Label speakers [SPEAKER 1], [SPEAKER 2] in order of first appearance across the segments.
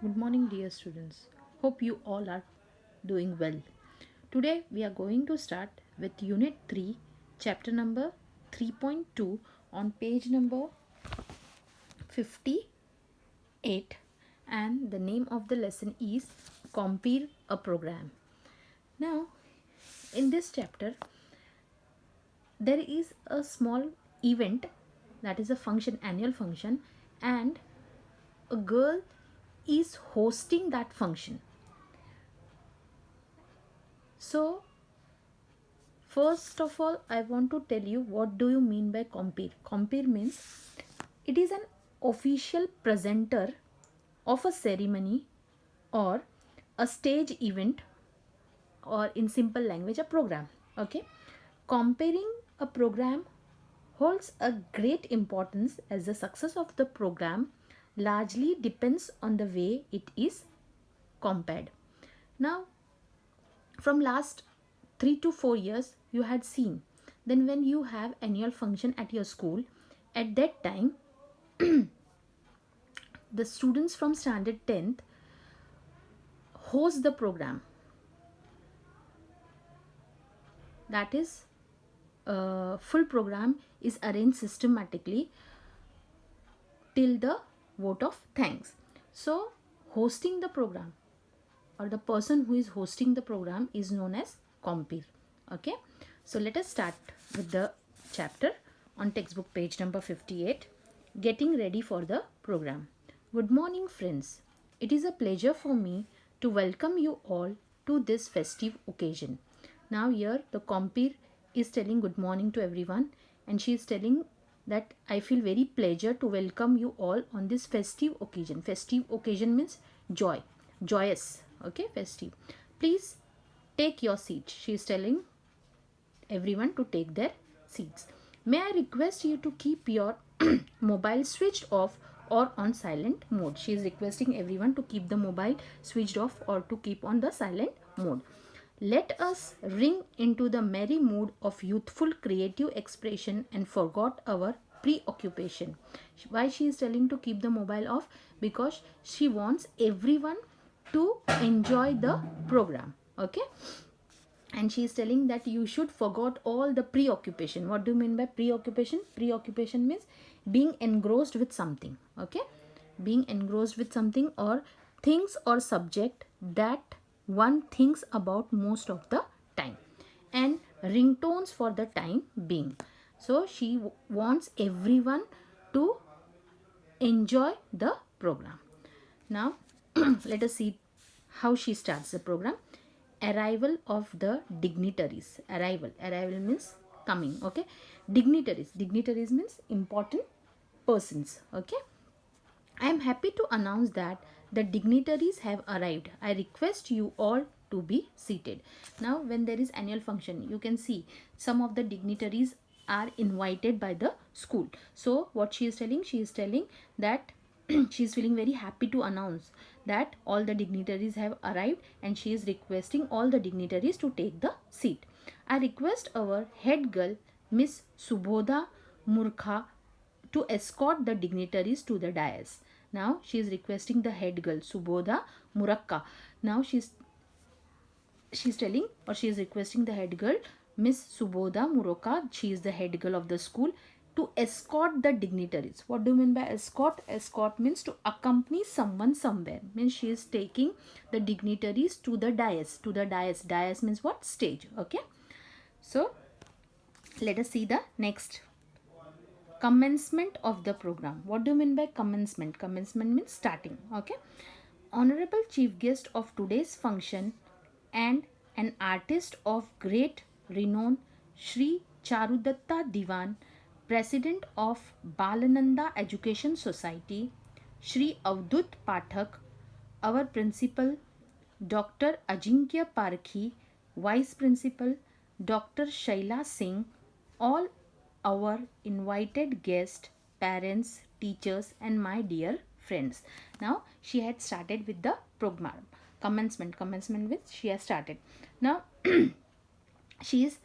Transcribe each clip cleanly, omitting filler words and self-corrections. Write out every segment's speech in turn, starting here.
[SPEAKER 1] Good morning, dear students. Hope you all are doing well. Today we are going to start with Unit 3, chapter number 3.2 on page number 58, and the name of the lesson is Compare a Program. Now, in this chapter, there is a small event, that is a function, annual function, and a girl is hosting that function. So first of all, I want to tell you what do you mean by compere. Compere means it is an official presenter of a ceremony or a stage event, or in simple language a program. Okay, comparing a program holds a great importance as the success of the program largely depends on the way it is compared. Now, from last 3 to 4 years you had seen, then when you have annual function at your school, at that time the students from standard 10th host the program. That is, full program is arranged systematically till the vote of thanks. So hosting the program, or the person who is hosting the program, is known as compere. Okay, so let us start with the chapter on textbook page number 58, getting ready for the program. Good morning, friends. It is a pleasure for me to welcome you all to this festive occasion. Now here the compere is telling good morning to everyone, and she is telling that I feel very pleasure to welcome you all on this festive occasion. Festive occasion means joy, joyous. Okay, festive. Please take your seat. She is telling everyone to take their seats. May I request you to keep your mobile switched off or on silent mode. She is requesting everyone to keep the mobile switched off or to keep on the silent mode. Let us ring into the merry mood of youthful creative expression and forgot our preoccupation. Why she is telling to keep the mobile off? Because she wants everyone to enjoy the program. Okay, and she is telling that you should forget all the preoccupation. What do you mean by preoccupation? Preoccupation means being engrossed with something. Okay, being engrossed with something or things or subject that one thinks about most of the time, and ringtones for the time being. So she wants everyone to enjoy the program. Now let us see how she starts the program. Arrival of the dignitaries. Arrival means coming. Okay, dignitaries means important persons. Okay, I am happy to announce that the dignitaries have arrived. I request you all to be seated. Now, when there is annual function, you can see some of the dignitaries are invited by the school. So, what she is telling? She is telling that she is feeling very happy to announce that all the dignitaries have arrived, and she is requesting all the dignitaries to take the seat. I request our head girl, Miss Subodha Murkha, to escort the dignitaries to the dais. Now she is requesting the head girl, Subodha Murakka. Now she's telling, or she is requesting the head girl, Miss Subodha Murakka. She is the head girl of the school, to escort the dignitaries. What do you mean by escort? Escort means to accompany someone somewhere. Means she is taking the dignitaries to the dais. To the dais. Dais means what? Stage. Okay. So let us see the next. Commencement of the program. What do you mean by commencement? Commencement means starting. Okay. Honorable chief guest of today's function and an artist of great renown, Shri Charudatta Diwan, President of Balananda Education Society, Shri Avdut Pathak, our principal, Dr. Ajinkya Parkhi, Vice Principal, Dr. Shaila Singh, all our invited guests, parents, teachers, and my dear friends. Now she had started with the program. Commencement with she has started. Now she is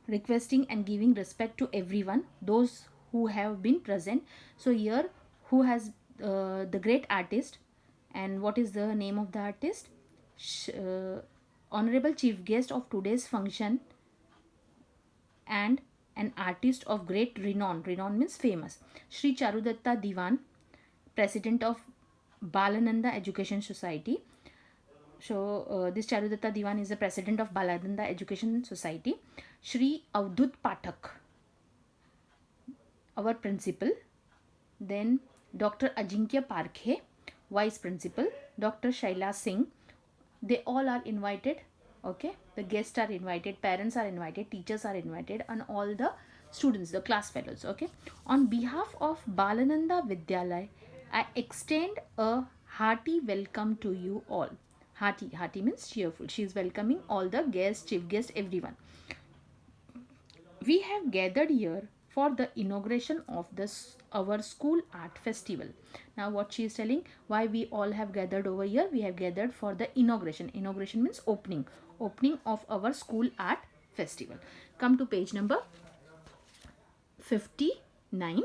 [SPEAKER 1] requesting and giving respect to everyone, those who have been present. So here, who has the great artist, And what is the name of the artist? Honorable chief guest of today's function and an artist of great renown. Renown means famous. Shri Charudatta Diwan, president of Balananda Education Society. So this Charudatta Diwan is the president of Balananda Education Society. Shri Avdut Pathak, our principal. Then Dr. Ajinkya Parkhe, vice principal. Dr. Shaila Singh. They all are invited. Okay, the guests are invited, parents are invited, teachers are invited, and all the students, the class fellows. Okay, on behalf of Balananda Vidyalaya, I extend a hearty welcome to you all. Hearty means cheerful. She is welcoming all the guests, chief guests, everyone. We have gathered here for the inauguration of this our school art festival. Now what she is telling, why we all have gathered over here? We have gathered for the inauguration. Inauguration means opening of our school art festival. Come to page number 59.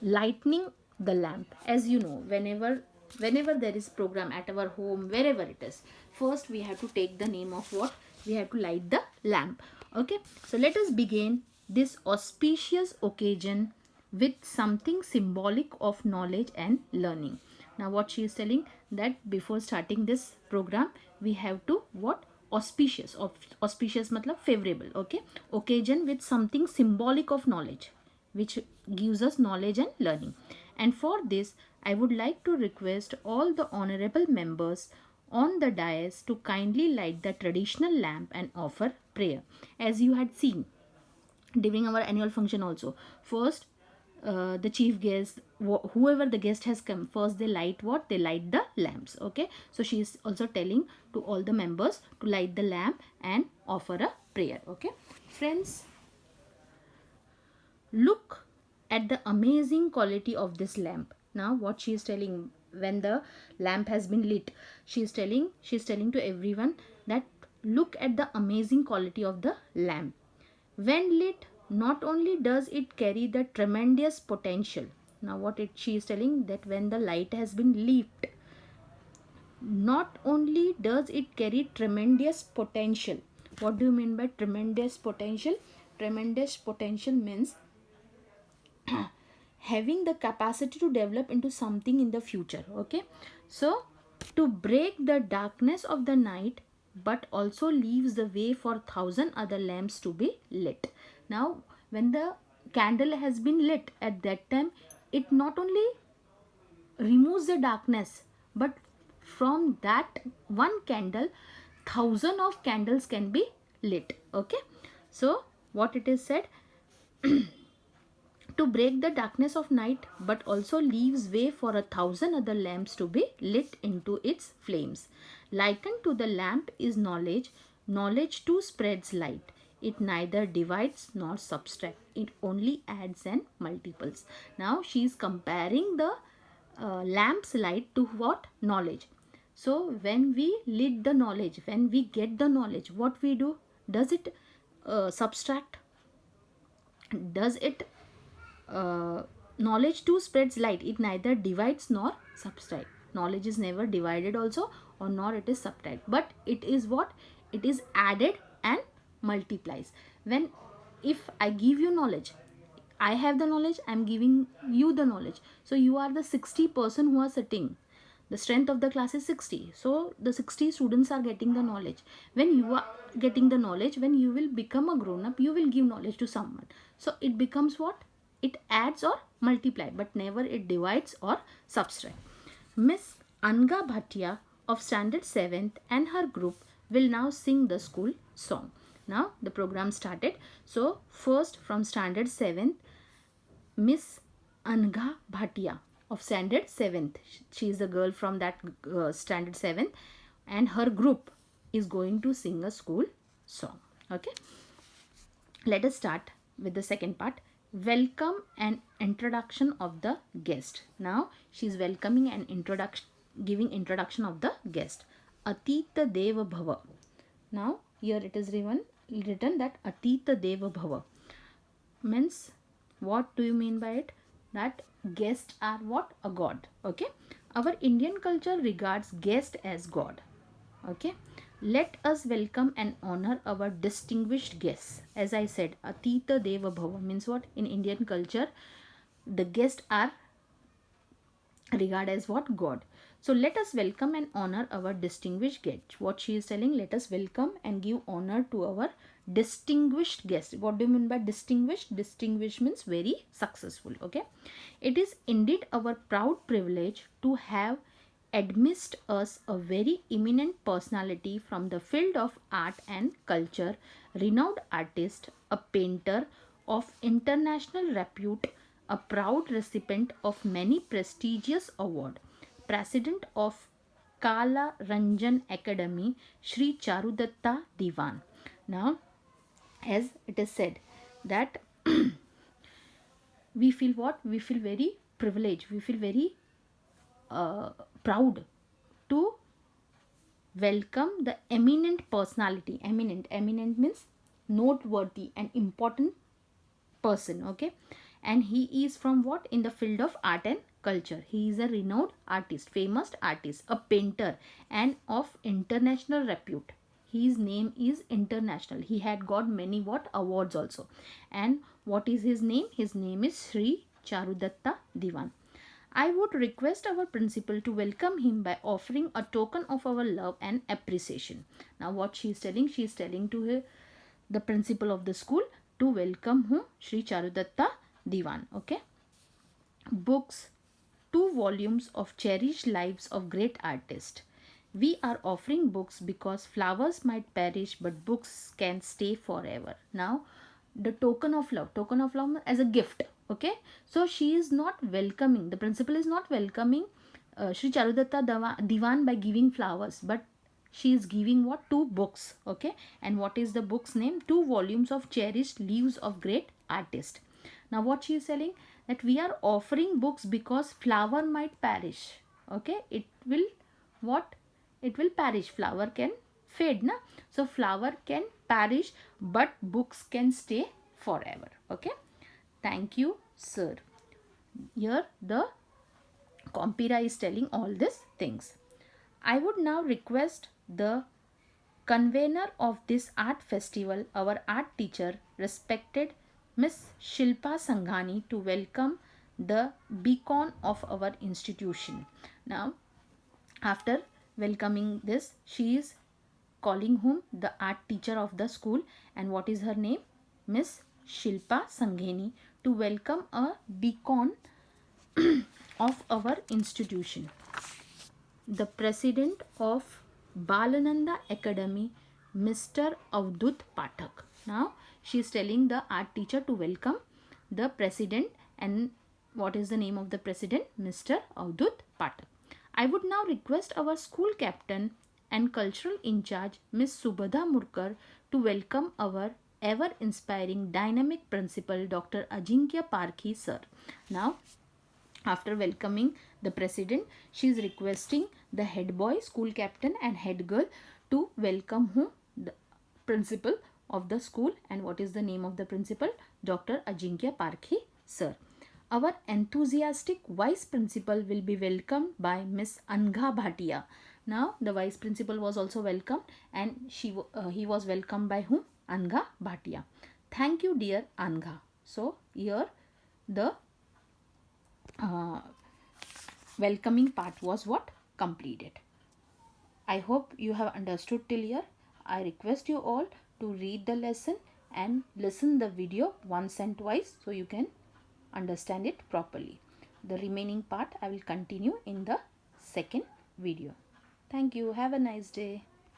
[SPEAKER 1] Lightning the lamp. As you know, whenever there is program at our home, wherever it is, first we have to take the name of what? We have to light the lamp. Okay, so let us begin this auspicious occasion with something symbolic of knowledge and learning. Now what she is telling, that before starting this program we have to what? Auspicious. Auspicious matlab favorable. Okay, occasion with something symbolic of knowledge, which gives us knowledge and learning. And for this, I would like to request all the honorable members on the dais to kindly light the traditional lamp and offer prayer. As you had seen during our annual function also, first the chief guest, whoever the guest has come, first they light what? They light the lamps. Okay, so she is also telling to all the members to light the lamp and offer a prayer. Okay, friends, look at the amazing quality of this lamp. Now what she is telling, when the lamp has been lit, she is telling to everyone that look at the amazing quality of the lamp. When lit, not only does it carry the tremendous potential. Now what she is telling, that when the light has been lit, not only does it carry tremendous potential. What do you mean by tremendous potential? Tremendous potential means having the capacity to develop into something in the future. Okay, so to break the darkness of the night, but also leaves the way for 1,000 other lamps to be lit. Now when the candle has been lit, at that time it not only removes the darkness, but from that one candle, 1,000 of candles can be lit. Okay, so what it is said, to break the darkness of night, but also leaves way for 1,000 other lamps to be lit into its flames. Likened to the lamp is knowledge. Knowledge too spreads light. It neither divides nor subtracts. It only adds and multiples. Now she is comparing the lamp's light to what? Knowledge. So when we lit the knowledge, when we get the knowledge, what we do? Does it subtract? Does it knowledge too spreads light. It neither divides nor subtract. Knowledge is never divided also, or nor it is subtract, but it is what? It is added and multiplies. When, if I give you knowledge, I have the knowledge, I am giving you the knowledge, so you are the 60 person who are sitting. The strength of the class is 60, so the 60 students are getting the knowledge. When you are getting the knowledge, when you will become a grown up, you will give knowledge to someone, so it becomes what? It adds or multiply, but never it divides or subtract. Miss Anga Bhatia of standard 7th and her group will now sing the school song. Now the program started. So first from standard 7th, Miss Anga Bhatia of standard 7th. She is the girl from that standard 7th, and her group is going to sing a school song. Okay, let us start with the second part. Welcome and introduction of the guest. Now she is welcoming and introduction, giving introduction of the guest. Atita Deva Bhava. Now here it is written that Atita Deva Bhava means, what do you mean by it? That guests are what? A god. Okay, Our Indian culture regards guest as God. Okay. Let us welcome and honor our distinguished guests. As I said, Atita Deva Bhava means what? In Indian culture, the guests are regarded as what? God. So let us welcome and honor our distinguished guest. What she is telling, let us welcome and give honor to our distinguished guest. What do you mean by distinguished? Distinguished means very successful. Okay. It is indeed our proud privilege to have amidst us a very eminent personality from the field of art and culture, renowned artist, a painter of international repute, a proud recipient of many prestigious awards, president of Kala Ranjan Academy, Sri Charudatta Diwan. Now, as it is said that we feel what? We feel very privileged. We feel very proud to welcome the eminent personality. Eminent means noteworthy and important person. Okay. And he is from what? In the field of art and culture. He is a renowned artist, famous artist, a painter, and of international repute. His name is international. He had got many what? Awards also. And what is his name? His name is Sri Charudatta Diwan. I would request our principal to welcome him by offering a token of our love and appreciation. Now, what she is telling? She is telling to her, the principal of the school, to welcome whom? Sri Charudatta Diwan. Okay. Books, 2 volumes of cherished lives of great artists. We are offering books because flowers might perish, but books can stay forever. Now, the token of love as a gift. Okay. So she is not welcoming, the principal is not welcoming Sri Charudatta Diwan by giving flowers, but she is giving what? 2 books. Okay. And what is the book's name? 2 volumes of cherished lives of great artist. Now what she is telling, that we are offering books because flower might perish. Okay. It will what? It will perish. Flower can fade, na? So flower can perish, but books can stay forever. Okay. Thank you, sir. Here the Compira is telling all these things. I would now request the convener of this art festival, our art teacher, respected Miss Shilpa Sanghani, to welcome the beacon of our institution. Now, after welcoming this, she is calling whom? The art teacher of the school. And what is her name? Miss Shilpa Sanghani, to welcome a beacon of our institution. The president of Balananda Academy, Mr. Avdut Pathak. Now she is telling the art teacher to welcome the president. And what is the name of the president? Mr. Avdut Pathak. I would now request our school captain and cultural in charge, Miss Subhadha Murkar, to welcome our ever inspiring dynamic principal, Dr. Ajinkya Parkhi sir. Now, after welcoming the president, she is requesting the head boy, school captain, and head girl to welcome whom? The principal of the school. And what is the name of the principal? Dr. Ajinkya Parkhi sir. Our enthusiastic vice principal will be welcomed by Miss Angha Bhatia. Now the vice principal was also welcomed, and he was welcomed by whom? Angha Bhatia. Thank you, dear Angha. So here the welcoming part was what? Completed. I hope you have understood till here. I request you all to read the lesson and listen the video once and twice so you can understand it properly. The remaining part I will continue in the second video. Thank you. Have a nice day.